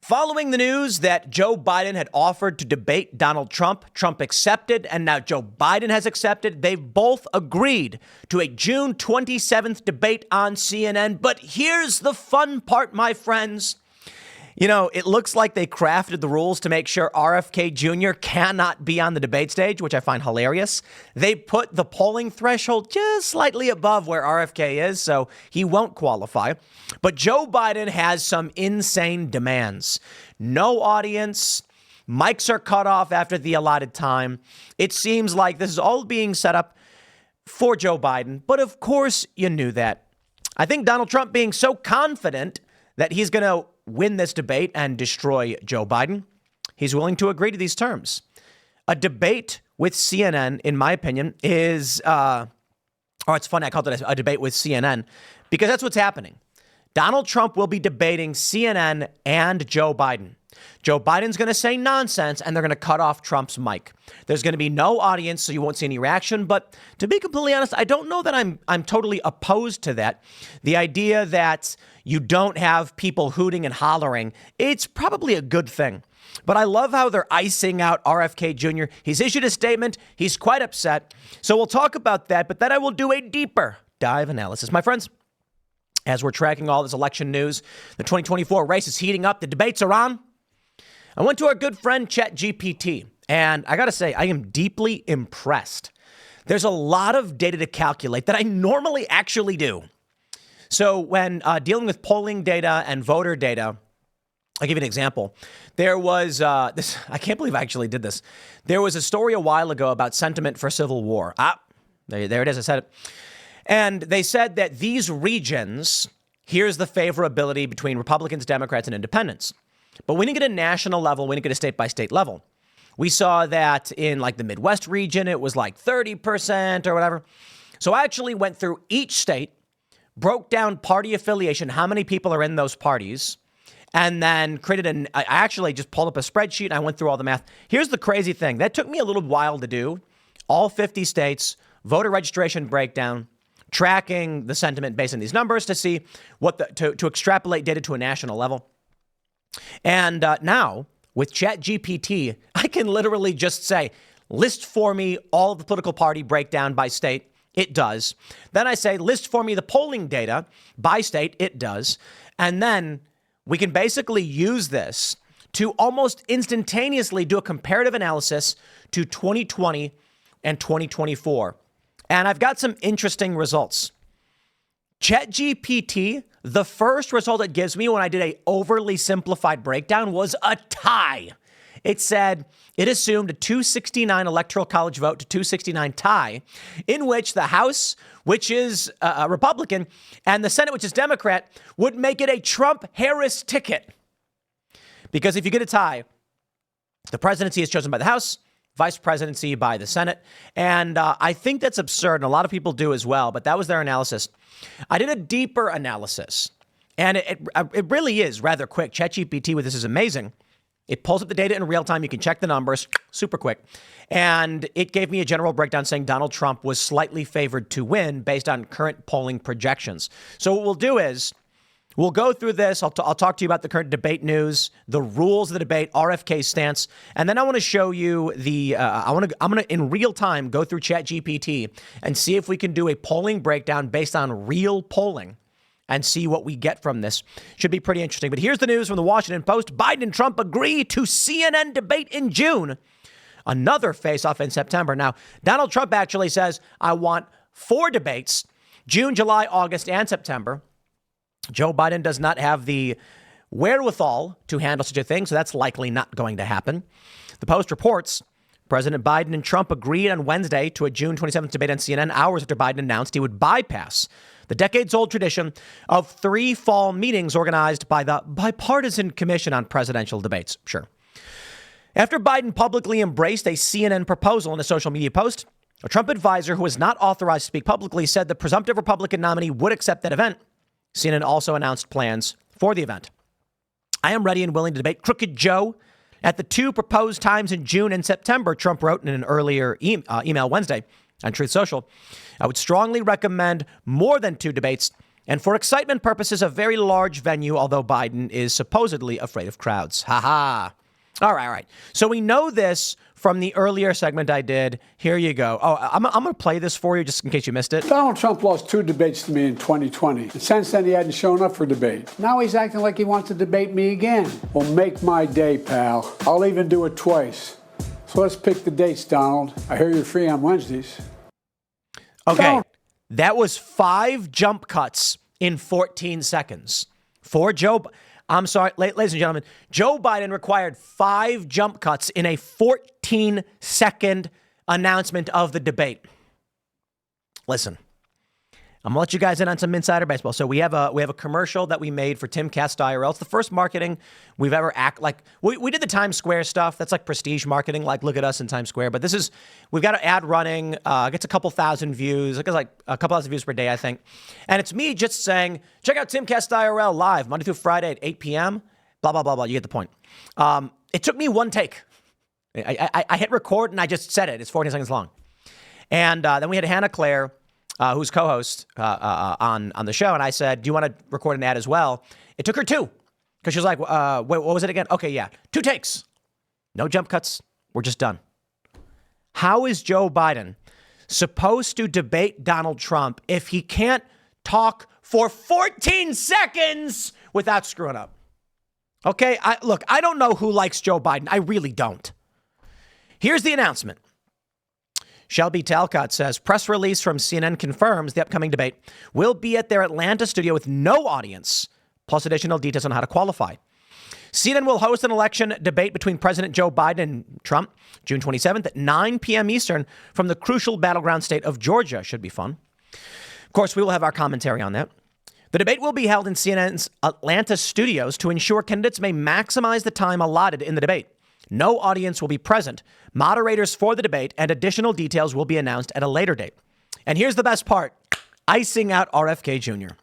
Following the news that Joe Biden had offered to debate Donald Trump, Trump accepted, and now Joe Biden has accepted. They've both agreed to a June 27th debate on CNN. But here's the fun part, my friends. You know, it looks like they crafted the rules to make sure RFK Jr. cannot be on the debate stage, which I find hilarious. They put the polling threshold just slightly above where RFK is, so he won't qualify. But Joe Biden has some insane demands. No audience. Mics are cut off after the allotted time. It seems like this is all being set up for Joe Biden. But of course, you knew that. I think Donald Trump being so confident that he's going to win this debate and destroy Joe Biden, he's willing to agree to these terms. A debate with CNN, in my opinion, is, it's funny, I called it a debate with CNN because that's what's happening. Donald Trump will be debating CNN and Joe Biden. Joe Biden's going to say nonsense and they're going to cut off Trump's mic. There's going to be no audience, so you won't see any reaction. But to be completely honest, I don't know that I'm totally opposed to that. The idea that you don't have people hooting and hollering, it's probably a good thing. But I love how they're icing out RFK Jr. He's issued a statement. He's quite upset. So we'll talk about that. But then I will do a deeper dive analysis. My friends, as we're tracking all this election news, the 2024 race is heating up. The debates are on. I went to our good friend ChatGPT, and I got to say, I am deeply impressed. There's a lot of data to calculate that I normally actually do. So when dealing with polling data and voter data, I'll give you an example. There was this, I can't believe I actually did this. There was a story a while ago about sentiment for civil war. There it is. I said it. And they said that these regions, here's the favorability between Republicans, Democrats, and independents. But when you get a national level, when you get a state by state level, we saw that in like the Midwest region, it was like 30% or whatever. So I actually went through each state, broke down party affiliation, how many people are in those parties, and then I actually just pulled up a spreadsheet and I went through all the math. Here's the crazy thing. That took me a little while to do. All 50 states, voter registration breakdown, tracking the sentiment based on these numbers to see to extrapolate data to a national level. And now with ChatGPT, I can literally just say, list for me all of the political party breakdown by state. It does. Then I say, list for me the polling data by state. It does. And then we can basically use this to almost instantaneously do a comparative analysis to 2020 and 2024. And I've got some interesting results. ChatGPT, the first result it gives me when I did a overly simplified breakdown was a tie. It said it assumed a 269 electoral college vote to 269 tie, in which the House, which is a Republican, and the Senate, which is Democrat, would make it a Trump-Harris ticket. Because if you get a tie, the presidency is chosen by the House, vice presidency by the Senate. And I think that's absurd, and a lot of people do as well, but that was their analysis. I did a deeper analysis, and it really is rather quick. ChatGPT with this is amazing. It pulls up the data in real time. You can check the numbers super quick. And it gave me a general breakdown saying Donald Trump was slightly favored to win based on current polling projections. So what we'll do is we'll go through this. I'll talk to you about the current debate news, the rules of the debate, RFK's stance. And then I want to show you I'm going to in real time go through ChatGPT and see if we can do a polling breakdown based on real polling and see what we get from this. Should be pretty interesting. But here's the news from the Washington Post. Biden and Trump agree to CNN debate in June. Another face-off in September. Now, Donald Trump actually says, I want 4 debates, June, July, August, and September. Joe Biden does not have the wherewithal to handle such a thing, so that's likely not going to happen. The Post reports President Biden and Trump agreed on Wednesday to a June 27th debate on CNN, hours after Biden announced he would bypass the decades-old tradition of 3 fall meetings organized by the Bipartisan Commission on Presidential Debates. Sure. After Biden publicly embraced a CNN proposal in a social media post, a Trump advisor who was not authorized to speak publicly said the presumptive Republican nominee would accept that event. CNN also announced plans for the event. I am ready and willing to debate Crooked Joe at the 2 proposed times in June and September, Trump wrote in an earlier email Wednesday on Truth Social. I would strongly recommend more than 2 debates And for excitement purposes, a very large venue, although Biden is supposedly afraid of crowds. Ha ha. All right. So we know this from the earlier segment I did. Here you go. Oh, I'm going to play this for you just in case you missed it. Donald Trump lost 2 debates to me in 2020. And since then, he hadn't shown up for debate. Now he's acting like he wants to debate me again. Well, make my day, pal. I'll even do it twice. So let's pick the dates, Donald. I hear you're free on Wednesdays. Okay. That was 5 jump cuts in 14 seconds. I'm sorry, ladies and gentlemen, Joe Biden required 5 jump cuts in a 14-second announcement of the debate. Listen, I'm gonna let you guys in on some insider baseball. So we have a commercial that we made for Timcast IRL. It's the first marketing we've ever we did the Times Square stuff. That's like prestige marketing. Like, look at us in Times Square. But we've got an ad running. Gets a couple thousand views. It gets like a couple thousand views per day, I think. And it's me just saying, check out Timcast IRL live Monday through Friday at 8 p.m. Blah blah blah blah. You get the point. It took me one take. I hit record and I just said it. It's 14 seconds long. And then we had Hannah Claire, who's co-host on the show. And I said, do you want to record an ad as well? It took her 2 because she was like, wait, what was it again? Okay, yeah. 2 takes. No jump cuts. We're just done. How is Joe Biden supposed to debate Donald Trump if he can't talk for 14 seconds without screwing up? Okay, I don't know who likes Joe Biden. I really don't. Here's the announcement. Shelby Talcott says, press release from CNN confirms the upcoming debate will be at their Atlanta studio with no audience, plus additional details on how to qualify. CNN will host an election debate between President Joe Biden and Trump, June 27th at 9 p.m. Eastern from the crucial battleground state of Georgia. Should be fun. Of course, we will have our commentary on that. The debate will be held in CNN's Atlanta studios to ensure candidates may maximize the time allotted in the debate. No audience will be present. Moderators for the debate and additional details will be announced at a later date. And here's the best part. Icing out RFK Jr.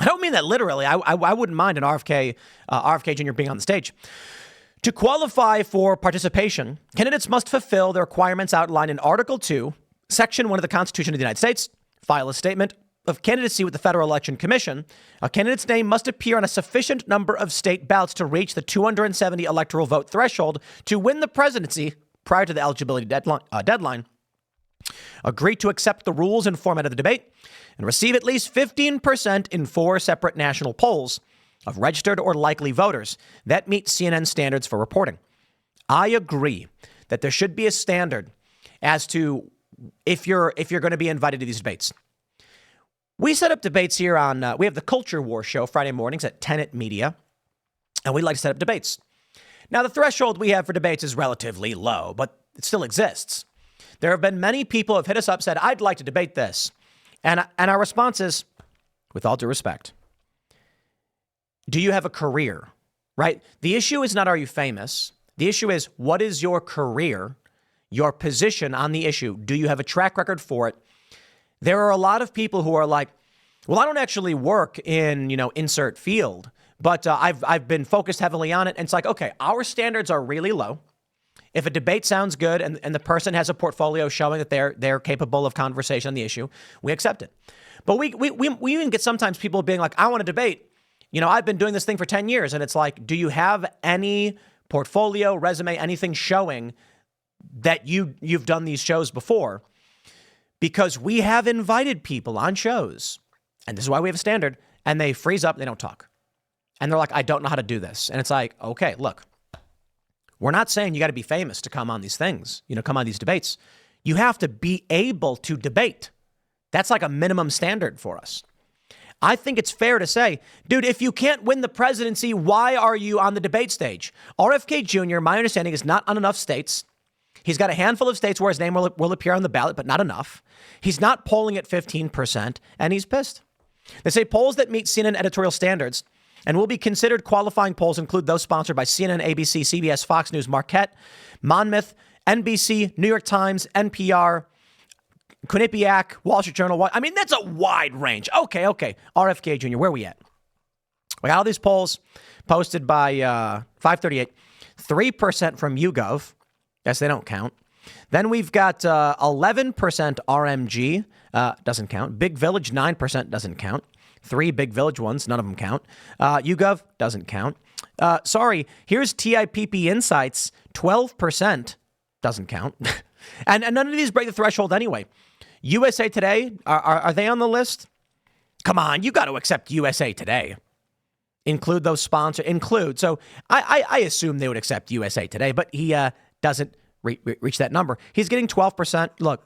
I don't mean that literally. I wouldn't mind an RFK Jr. being on the stage. To qualify for participation, candidates must fulfill the requirements outlined in Article 2, Section 1 of the Constitution of the United States, file a statement of candidacy with the Federal Election Commission. A candidate's name must appear on a sufficient number of state ballots to reach the 270 electoral vote threshold to win the presidency prior to the eligibility deadline. Agree to accept the rules and format of the debate and receive at least 15% in 4 separate national polls of registered or likely voters that meet CNN standards for reporting. I agree that there should be a standard as to if you're going to be invited to these debates. We set up debates here on, we have the Culture War show Friday mornings at Tenet Media, and we like to set up debates. Now, the threshold we have for debates is relatively low, but it still exists. There have been many people who have hit us up, said, I'd like to debate this. And our response is, with all due respect, do you have a career, right? The issue is not, are you famous? The issue is, what is your career, your position on the issue? Do you have a track record for it? There are a lot of people who are like, well, I don't actually work in, insert field, but I've been focused heavily on it. And it's like, okay, our standards are really low. If a debate sounds good and the person has a portfolio showing that they're capable of conversation on the issue, we accept it. But we even get sometimes people being like, I want to debate. I've been doing this thing for 10 years. And it's like, do you have any portfolio, resume, anything showing that you've done these shows before? Because we have invited people on shows, and this is why we have a standard, and they freeze up and they don't talk. And they're like, I don't know how to do this. And it's like, okay, look, we're not saying you got to be famous to come on these things, come on these debates. You have to be able to debate. That's like a minimum standard for us. I think it's fair to say, dude, if you can't win the presidency, why are you on the debate stage? RFK Jr., my understanding, is not on enough states. He's got a handful of states where his name will appear on the ballot, but not enough. He's not polling at 15%, and he's pissed. They say polls that meet CNN editorial standards and will be considered qualifying polls include those sponsored by CNN, ABC, CBS, Fox News, Marquette, Monmouth, NBC, New York Times, NPR, Quinnipiac, Wall Street Journal. I mean, that's a wide range. Okay. RFK Jr., where are we at? We got all these polls posted by 538, 3% from YouGov. Yes, they don't count. Then we've got 11% RMG, doesn't count. Big Village, 9%, doesn't count. 3 big village ones. None of them count. YouGov doesn't count. Sorry, here's TIPP Insights. 12% doesn't count. and none of these break the threshold anyway. USA Today, are they on the list? Come on, you got to accept USA Today. Include those sponsors. Include. So I assume they would accept USA Today, but he doesn't reach that number. He's getting 12%. Look,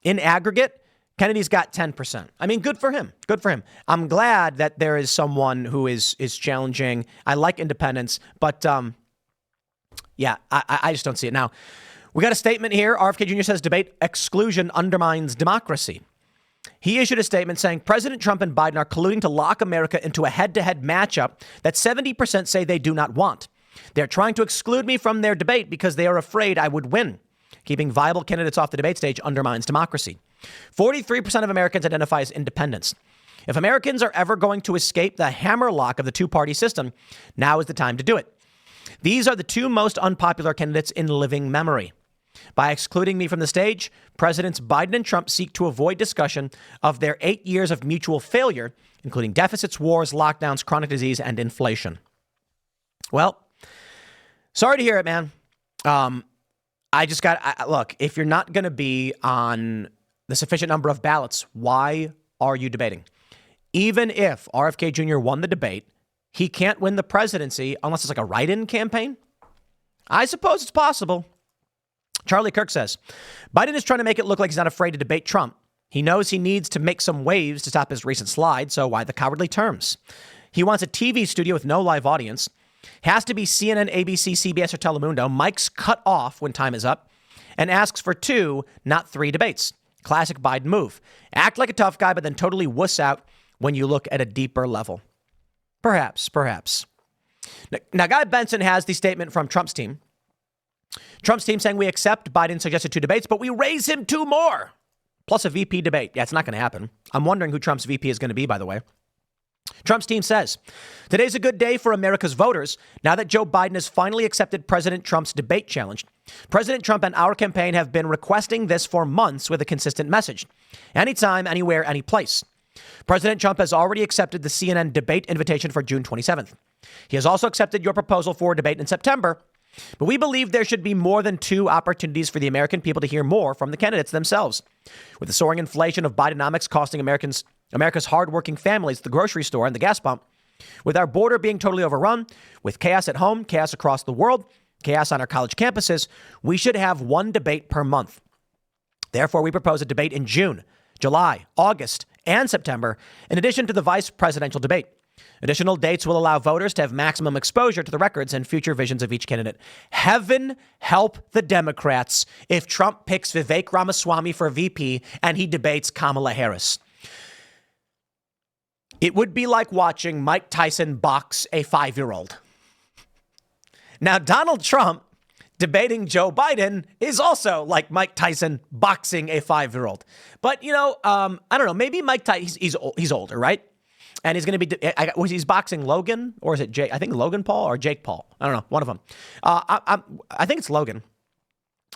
in aggregate, Kennedy's got 10%. I mean, good for him. Good for him. I'm glad that there is someone who is challenging. I like independence, but yeah, I just don't see it. Now, we got a statement here. RFK Jr. says debate exclusion undermines democracy. He issued a statement saying President Trump and Biden are colluding to lock America into a head-to-head matchup that 70% say they do not want. They're trying to exclude me from their debate because they are afraid I would win. Keeping viable candidates off the debate stage undermines democracy. 43% of Americans identify as independents. If Americans are ever going to escape the hammerlock of the two-party system, now is the time to do it. These are the 2 most unpopular candidates in living memory. By excluding me from the stage, Presidents Biden and Trump seek to avoid discussion of their 8 years of mutual failure, including deficits, wars, lockdowns, chronic disease, and inflation. Well, sorry to hear it, man. Look, if you're not going to be on the sufficient number of ballots, why are you debating? Even if RFK Jr. won the debate, he can't win the presidency unless it's like a write-in campaign. I suppose it's possible. Charlie Kirk says, Biden is trying to make it look like he's not afraid to debate Trump. He knows he needs to make some waves to stop his recent slide, so why the cowardly terms? He wants a TV studio with no live audience. Has to be CNN, ABC, CBS, or Telemundo. Mic's cut off when time is up. And asks for 2, not 3 debates. Classic Biden move. Act like a tough guy, but then totally wuss out when you look at a deeper level. Perhaps. Now, Guy Benson has the statement from Trump's team. Trump's team saying we accept Biden's suggested 2 debates, but we raise him 2 more, plus a VP debate. Yeah, it's not going to happen. I'm wondering who Trump's VP is going to be, by the way. Trump's team says, today's a good day for America's voters now that Joe Biden has finally accepted President Trump's debate challenge. President Trump and our campaign have been requesting this for months with a consistent message. Anytime, anywhere, any place. President Trump has already accepted the CNN debate invitation for June 27th. He has also accepted your proposal for a debate in September. But we believe there should be more than 2 opportunities for the American people to hear more from the candidates themselves. With the soaring inflation of Bidenomics costing America's hardworking families at the grocery store and the gas pump, with our border being totally overrun, with chaos at home, chaos across the world, chaos on our college campuses, we should have 1 debate per month. Therefore, we propose a debate in June, July, August, and September, in addition to the vice presidential debate. Additional dates will allow voters to have maximum exposure to the records and future visions of each candidate. Heaven help the Democrats if Trump picks Vivek Ramaswamy for VP and he debates Kamala Harris. It would be like watching Mike Tyson box a 5-year-old. Now, Donald Trump debating Joe Biden is also like Mike Tyson boxing a 5-year-old. But, I don't know, maybe Mike Tyson, he's older, right? And he's going to be, he's boxing Logan, or is it Jake? I think Logan Paul or Jake Paul. I don't know, one of them. I think it's Logan.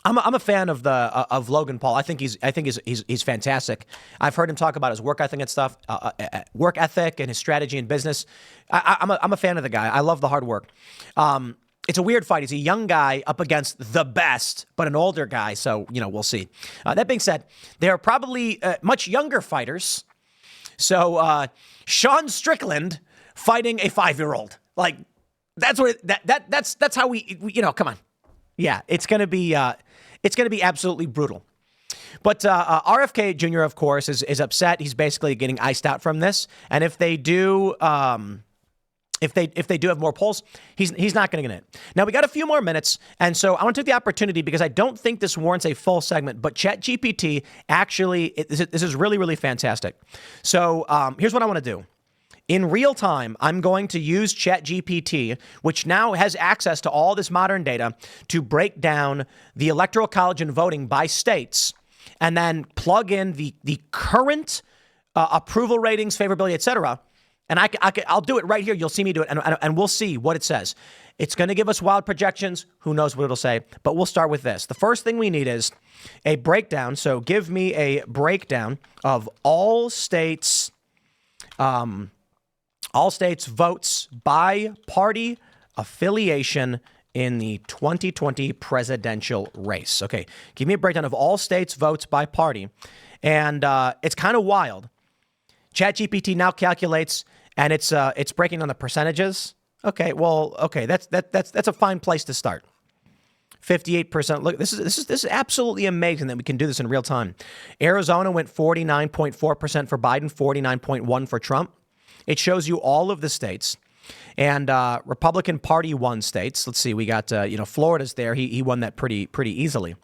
I'm a fan of Logan Paul. I think he's fantastic. I've heard him talk about his work ethic and stuff, work ethic and his strategy in business. I'm a fan of the guy. I love the hard work. It's a weird fight. He's a young guy up against the best, but an older guy. So, we'll see. That being said, there are probably much younger fighters. So Sean Strickland fighting a 5-year-old, like that's what that's how we come on. Yeah, it's going to be absolutely brutal. But RFK Jr., of course, is upset. He's basically getting iced out from this. And if they do, if they do have more polls, he's not going to get it. Now, we got a few more minutes. And so I want to take the opportunity, because I don't think this warrants a full segment, but ChatGPT actually, this is really, really fantastic. So here's what I want to do. In real time, I'm going to use ChatGPT, which now has access to all this modern data, to break down the Electoral College and voting by states, and then plug in the current approval ratings, favorability, et cetera. And I'll do it right here. You'll see me do it, and we'll see what it says. It's going to give us wild projections. Who knows what it'll say? But we'll start with this. The first thing we need is a breakdown. So give me a breakdown of all states' All states votes by party affiliation in the 2020 presidential race. Okay, give me a breakdown of all states votes by party. And it's kind of wild. ChatGPT now calculates, and it's breaking down the percentages. Okay, well, okay, that's a fine place to start. 58%. Look, this is absolutely amazing that we can do this in real time. Arizona went 49.4% for Biden, 49.1% for Trump. It shows you all of the states. And Republican Party won states. Let's see, we got Florida's there. He won that pretty easily.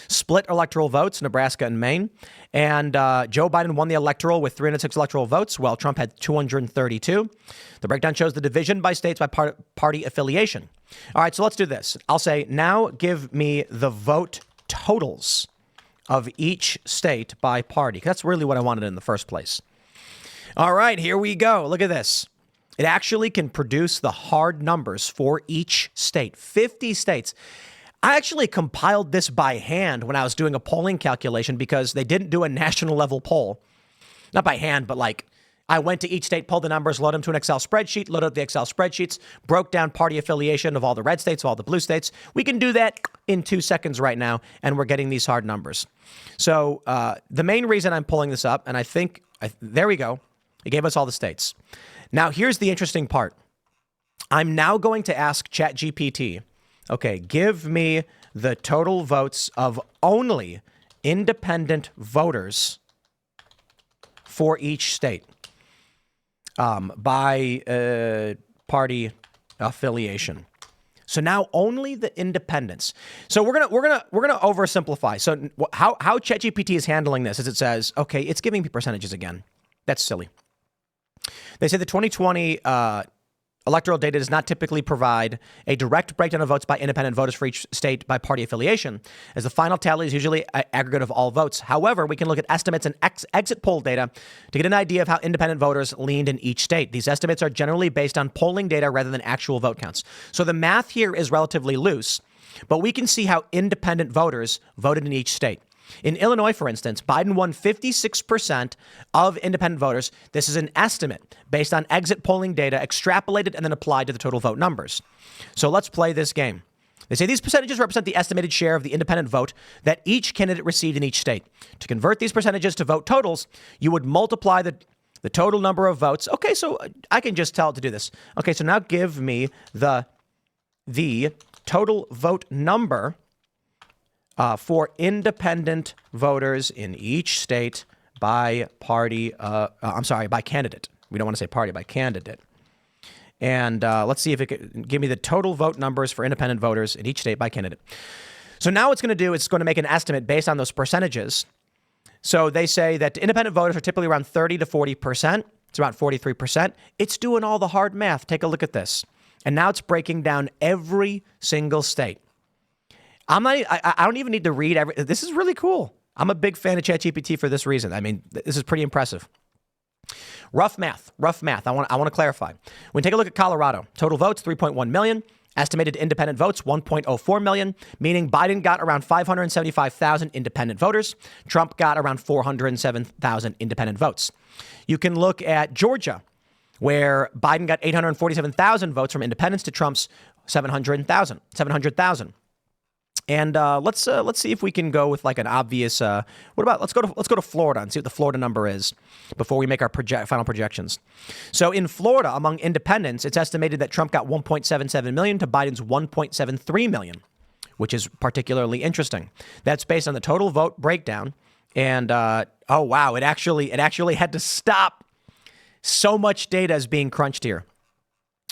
Split electoral votes, Nebraska and Maine. And Joe Biden won the electoral with 306 electoral votes, while Trump had 232. The breakdown shows the division by states by party affiliation. All right, so let's do this. I'll say, now give me the vote totals of each state by party. That's really what I wanted in the first place. All right, here we go. Look at this. It actually can produce the hard numbers for each state. 50 states. I actually compiled this by hand when I was doing a polling calculation because they didn't do a national level poll. Not by hand, but like I went to each state, pulled the numbers, loaded them to an Excel spreadsheet, loaded up the Excel spreadsheets, broke down party affiliation of all the red states, of all the blue states. We can do that in 2 seconds right now, and we're getting these hard numbers. So the main reason I'm pulling this up, and I think, there we go. It gave us all the states. Now, here's the interesting part. I'm now going to ask ChatGPT, okay, give me the total votes of only independent voters for each state by party affiliation. So now only the independents. So we're gonna oversimplify. So how ChatGPT is handling this is it says, okay, it's giving me percentages again. That's silly. They say the 2020 electoral data does not typically provide a direct breakdown of votes by independent voters for each state by party affiliation, as the final tally is usually an aggregate of all votes. However, we can look at estimates and exit poll data to get an idea of how independent voters leaned in each state. These estimates are generally based on polling data rather than actual vote counts. So the math here is relatively loose, but we can see how independent voters voted in each state. In Illinois, for instance, Biden won 56% of independent voters. This is an estimate based on exit polling data extrapolated and then applied to the total vote numbers. So let's play this game. They say these percentages represent the estimated share of the independent vote that each candidate received in each state. To convert these percentages to vote totals, you would multiply the total number of votes. Okay, so I can just tell it to do this. Okay, so now give me the total vote number for independent voters in each state by party, by candidate. We don't want to say party, by candidate. And let's see if it can give me the total vote numbers for independent voters in each state by candidate. So now it's going to make an estimate based on those percentages. So they say that independent voters are typically around 30 to 40%. It's around 43%. It's doing all the hard math. Take a look at this. And now it's breaking down every single state. I don't even need to read this is really cool. I'm a big fan of ChatGPT for this reason. I mean, this is pretty impressive. Rough math. I want to clarify. When we take a look at Colorado, total votes, 3.1 million. Estimated independent votes, 1.04 million, meaning Biden got around 575,000 independent voters. Trump got around 407,000 independent votes. You can look at Georgia, where Biden got 847,000 votes from independents to Trump's 700,000. And let's see if we can go with like an obvious. Let's go to Florida and see what the Florida number is before we make our final projections. So in Florida, among independents, it's estimated that Trump got 1.77 million to Biden's 1.73 million, which is particularly interesting. That's based on the total vote breakdown. And oh wow, it actually had to stop. So much data is being crunched here.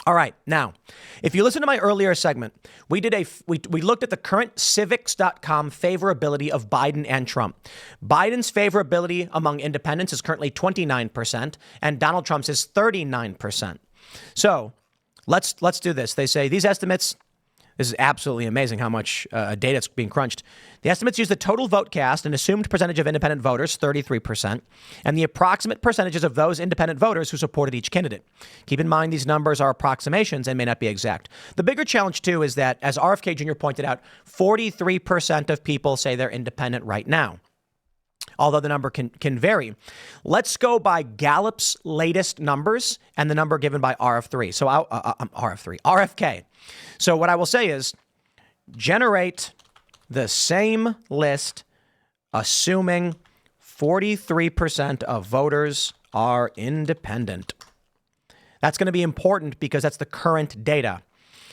All right. Now, if you listen to my earlier segment, we looked at the current civics.com favorability of Biden and Trump. Biden's favorability among independents is currently 29%, and Donald Trump's is 39%. So let's do this. They say these estimates. This is absolutely amazing how much data is being crunched. The estimates use the total vote cast, an assumed percentage of independent voters, 33%, and the approximate percentages of those independent voters who supported each candidate. Keep in mind, these numbers are approximations and may not be exact. The bigger challenge, too, is that, as RFK Jr. pointed out, 43% of people say they're independent right now. although the number can vary. Let's go by Gallup's latest numbers and the number given by RF3. So RFK. So what I will say is generate the same list assuming 43% of voters are independent. That's going to be important because that's the current data.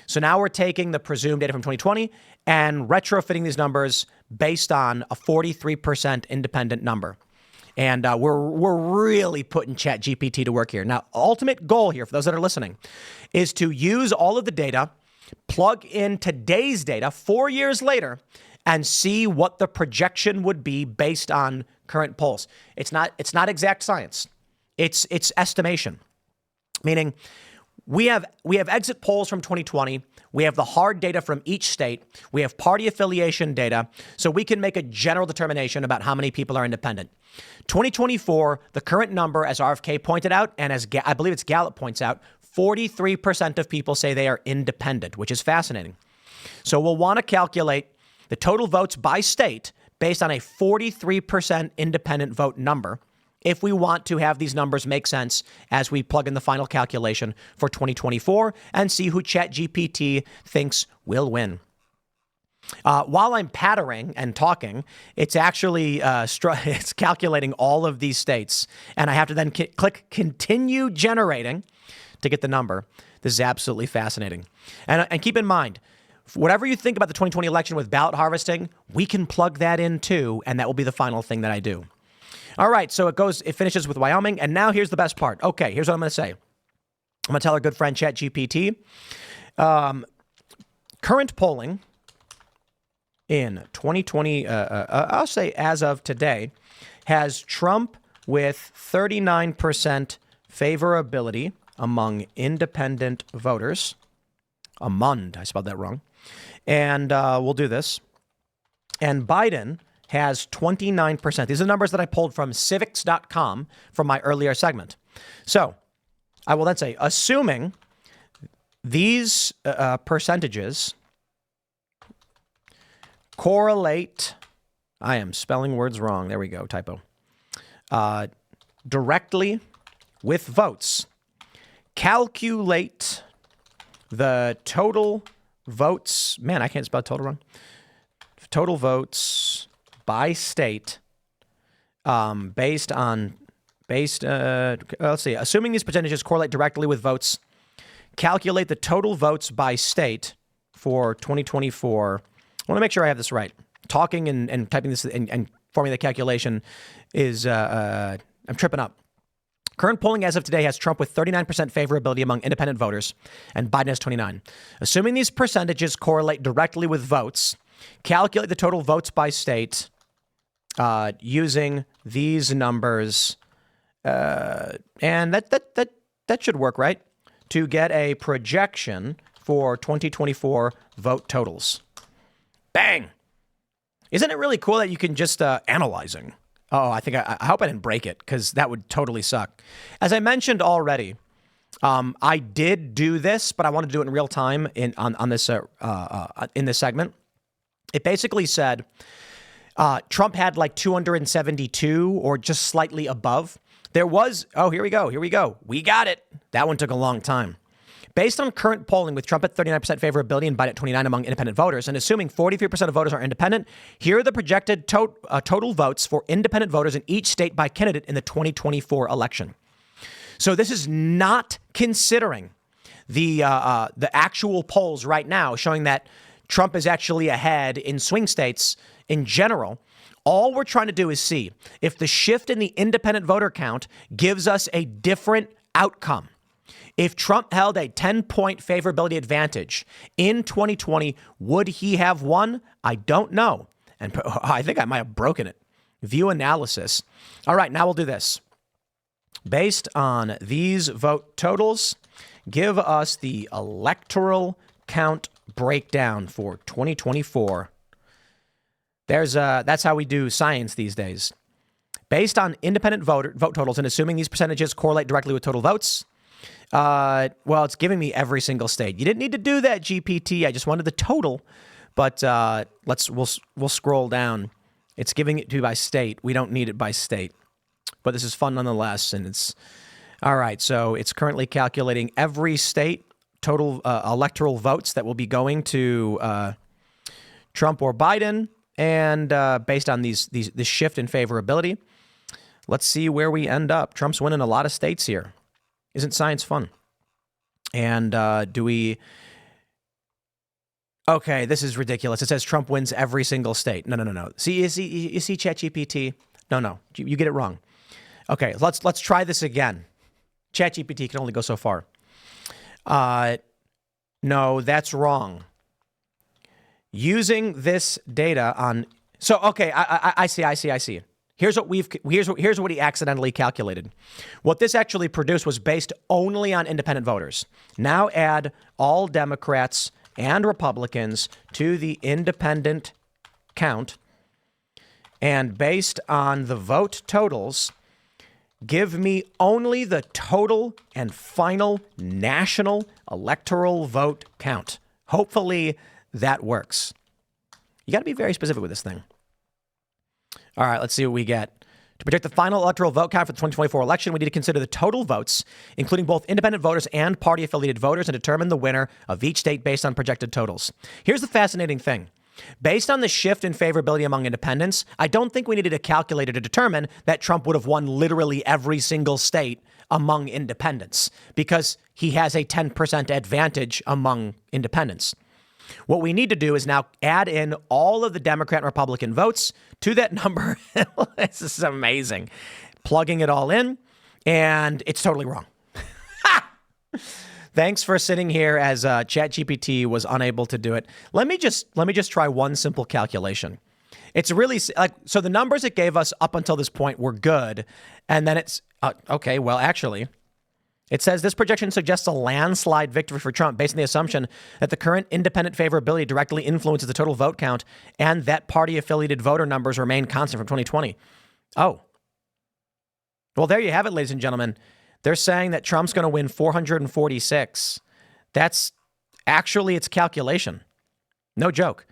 So now we're taking the presumed data from 2020 and retrofitting these numbers based on a 43% independent number. And we're really putting ChatGPT to work here. Now, ultimate goal here, for those that are listening, is to use all of the data, plug in today's data 4 years later, and see what the projection would be based on current polls. It's not exact science. It's estimation. Meaning we have exit polls from 2020. We have the hard data from each state. We have party affiliation data. So we can make a general determination about how many people are independent. 2024, the current number, as RFK pointed out, and as I believe it's Gallup points out, 43% of people say they are independent, which is fascinating. So we'll want to calculate the total votes by state based on a 43% independent vote number if we want to have these numbers make sense as we plug in the final calculation for 2024 and see who ChatGPT thinks will win. While I'm pattering and talking, it's actually it's calculating all of these states, and I have to then click continue generating to get the number. This is absolutely fascinating. And keep in mind, whatever you think about the 2020 election with ballot harvesting, we can plug that in too, and that will be the final thing that I do. All right, so it finishes with Wyoming, and now here's the best part. Okay, here's what I'm going to say. I'm going to tell our good friend ChatGPT. Current polling in 2020, I'll say as of today, has Trump with 39% favorability among independent voters. I spelled that wrong. And we'll do this. And Biden has 29%. These are numbers that I pulled from civics.com from my earlier segment. So I will then say, assuming these percentages correlate, I am spelling words wrong. There we go, typo. Directly with votes. Calculate the total votes. Man, I can't spell total wrong. Total votes by state, let's see, assuming these percentages correlate directly with votes, calculate the total votes by state for 2024. I want to make sure I have this right. Talking and typing this and forming the calculation is, I'm tripping up. Current polling as of today has Trump with 39% favorability among independent voters, and Biden has 29. Assuming these percentages correlate directly with votes, calculate the total votes by state using these numbers, and that should work, right? To get a projection for 2024 vote totals. Bang! Isn't it really cool that you can just analyzing? Oh, I hope I didn't break it because that would totally suck. As I mentioned already, I did do this, but I want to do it in real time in this segment. It basically said Trump had like 272 or just slightly above. There was, here we go. We got it. That one took a long time. Based on current polling with Trump at 39% favorability and Biden at 29 among independent voters, and assuming 43% of voters are independent, here are the projected total votes for independent voters in each state by candidate in the 2024 election. So this is not considering the actual polls right now showing that Trump is actually ahead in swing states in general. All we're trying to do is see if the shift in the independent voter count gives us a different outcome. If Trump held a 10-point favorability advantage in 2020, would he have won? I don't know. And I think I might have broken it. View analysis. All right, now we'll do this. Based on these vote totals, give us the electoral count breakdown for 2024. That's how we do science these days. Based on independent vote totals and assuming these percentages correlate directly with total votes, it's giving me every single state. You didn't need to do that, GPT. I just wanted the total, but we'll scroll down It's giving it to you by state. We don't need it by state. But this is fun nonetheless. And it's all right. So it's currently calculating every state total electoral votes that will be going to Trump or Biden. And based on this shift in favorability, let's see where we end up. Trump's winning a lot of states here. Isn't science fun? And do we... Okay, this is ridiculous. It says Trump wins every single state. No. See, you see ChatGPT? No, you get it wrong. Okay, let's try this again. ChatGPT can only go so far. No, that's wrong. Using this data on... So, okay, I see. Here's what he accidentally calculated. What this actually produced was based only on independent voters. Now add all Democrats and Republicans to the independent count, and based on the vote totals, give me only the total and final national electoral vote count. Hopefully that works. You got to be very specific with this thing. All right, let's see what we get. To project the final electoral vote count for the 2024 election, we need to consider the total votes, including both independent voters and party-affiliated voters, and determine the winner of each state based on projected totals. Here's the fascinating thing. Based on the shift in favorability among independents, I don't think we needed a calculator to determine that Trump would have won literally every single state among independents, because he has a 10% advantage among independents. What we need to do is now add in all of the Democrat and Republican votes to that number. This is amazing. Plugging it all in, and it's totally wrong. Thanks for sitting here as ChatGPT was unable to do it. Let me just try one simple calculation. It's really so the numbers it gave us up until this point were good, and then it's okay. Well, actually, it says this projection suggests a landslide victory for Trump based on the assumption that the current independent favorability directly influences the total vote count and that party-affiliated voter numbers remain constant from 2020. Oh. Well, there you have it, ladies and gentlemen. They're saying that Trump's going to win 446. That's actually its calculation. No joke.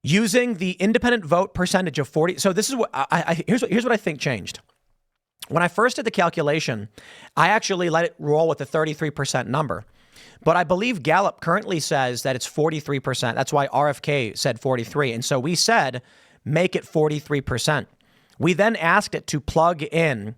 Using the independent vote percentage of 40. So this is what here's what I think changed. When I first did the calculation, I actually let it roll with the 33% number. But I believe Gallup currently says that it's 43%. That's why RFK said 43. And so we said, make it 43%. We then asked it to plug in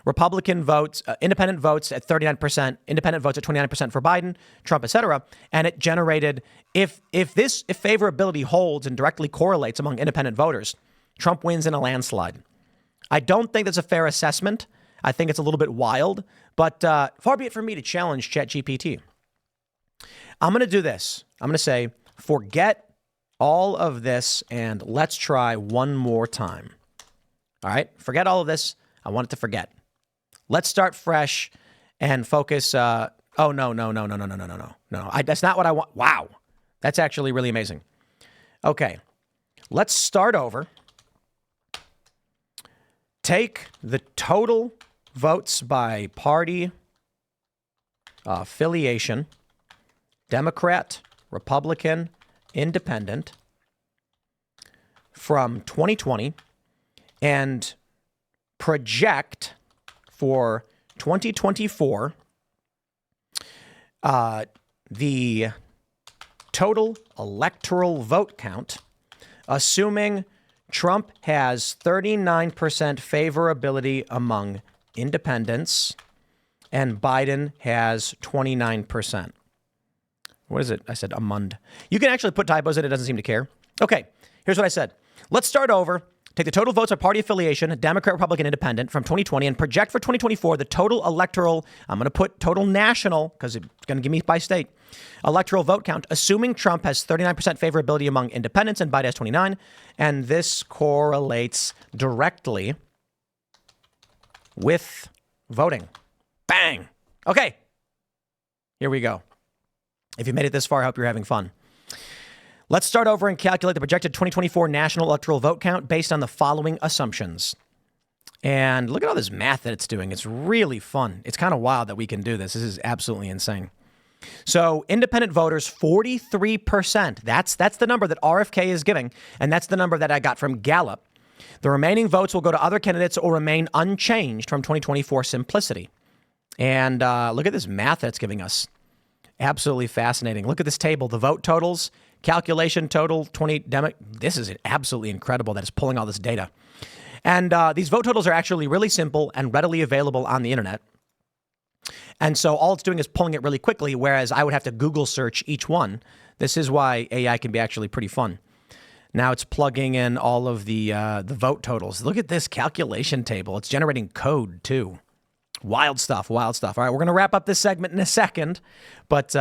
Republican votes, independent votes at 39%, independent votes at 29% for Biden, Trump, et cetera. And it generated, if favorability holds and directly correlates among independent voters, Trump wins in a landslide. I don't think that's a fair assessment. I think it's a little bit wild, but far be it from me to challenge ChatGPT. I'm going to do this. I'm going to say, forget all of this and let's try one more time. All right? Forget all of this. I want it to forget. Let's start fresh and focus. No. That's not what I want. Wow. That's actually really amazing. Okay. Let's start over. Take the total votes by party affiliation, Democrat, Republican, Independent, from 2020 and project for 2024 the total electoral vote count, assuming Trump has 39% favorability among independents and Biden has 29%. What is it? I said amund. You can actually put typos in. It doesn't seem to care. Okay, here's what I said. Let's start over. Take the total votes by party affiliation, Democrat, Republican, Independent from 2020 and project for 2024 the total electoral, I'm going to put total national because it's going to give me by state, electoral vote count, assuming Trump has 39% favorability among independents and Biden has 29. And this correlates directly with voting. Bang. Okay. Here we go. If you made it this far, I hope you're having fun. Let's start over and calculate the projected 2024 national electoral vote count based on the following assumptions. And look at all this math that it's doing. It's really fun. It's kind of wild that we can do this. This is absolutely insane. So independent voters, 43%. That's the number that RFK is giving, and that's the number that I got from Gallup. The remaining votes will go to other candidates or remain unchanged from 2024 simplicity. And look at this math that's giving us. Absolutely fascinating. Look at this table. The vote totals, calculation total, 20 Democrat. This is absolutely incredible that it's pulling all this data. And these vote totals are actually really simple and readily available on the internet. And so all it's doing is pulling it really quickly, whereas I would have to Google search each one. This is why AI can be actually pretty fun. Now it's plugging in all of the vote totals. Look at this calculation table. It's generating code too. Wild stuff, wild stuff. All right, we're going to wrap up this segment in a second. But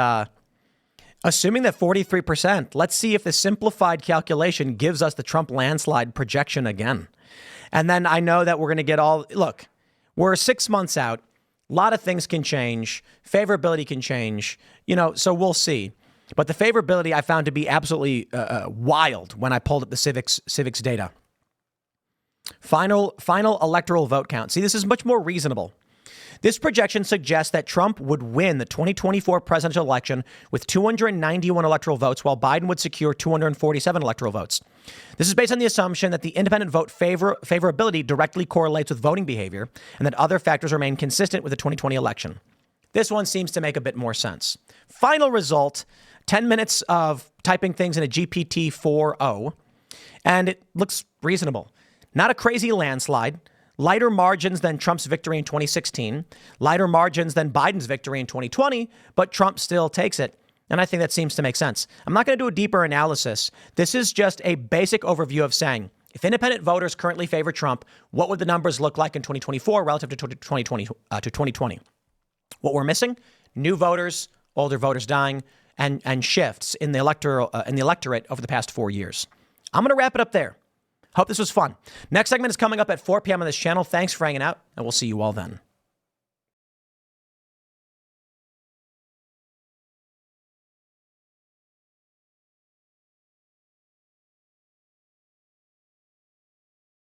assuming that 43%, let's see if the simplified calculation gives us the Trump landslide projection again. And then I know that we're going to get look, we're 6 months out. A lot of things can change. Favorability can change, so we'll see. But the favorability I found to be absolutely wild when I pulled up the civics data. Final electoral vote count. See, this is much more reasonable. This projection suggests that Trump would win the 2024 presidential election with 291 electoral votes, while Biden would secure 247 electoral votes. This is based on the assumption that the independent vote favorability directly correlates with voting behavior and that other factors remain consistent with the 2020 election. This one seems to make a bit more sense. Final result, 10 minutes of typing things in a GPT-4o, and it looks reasonable. Not a crazy landslide. Lighter margins than Trump's victory in 2016, lighter margins than Biden's victory in 2020, but Trump still takes it. And I think that seems to make sense. I'm not going to do a deeper analysis. This is just a basic overview of saying, if independent voters currently favor Trump, what would the numbers look like in 2024 relative to 2020? What we're missing? New voters, older voters dying, and shifts in the electorate over the past 4 years. I'm going to wrap it up there. Hope this was fun. Next segment is coming up at 4 p.m. on this channel. Thanks for hanging out, and we'll see you all then.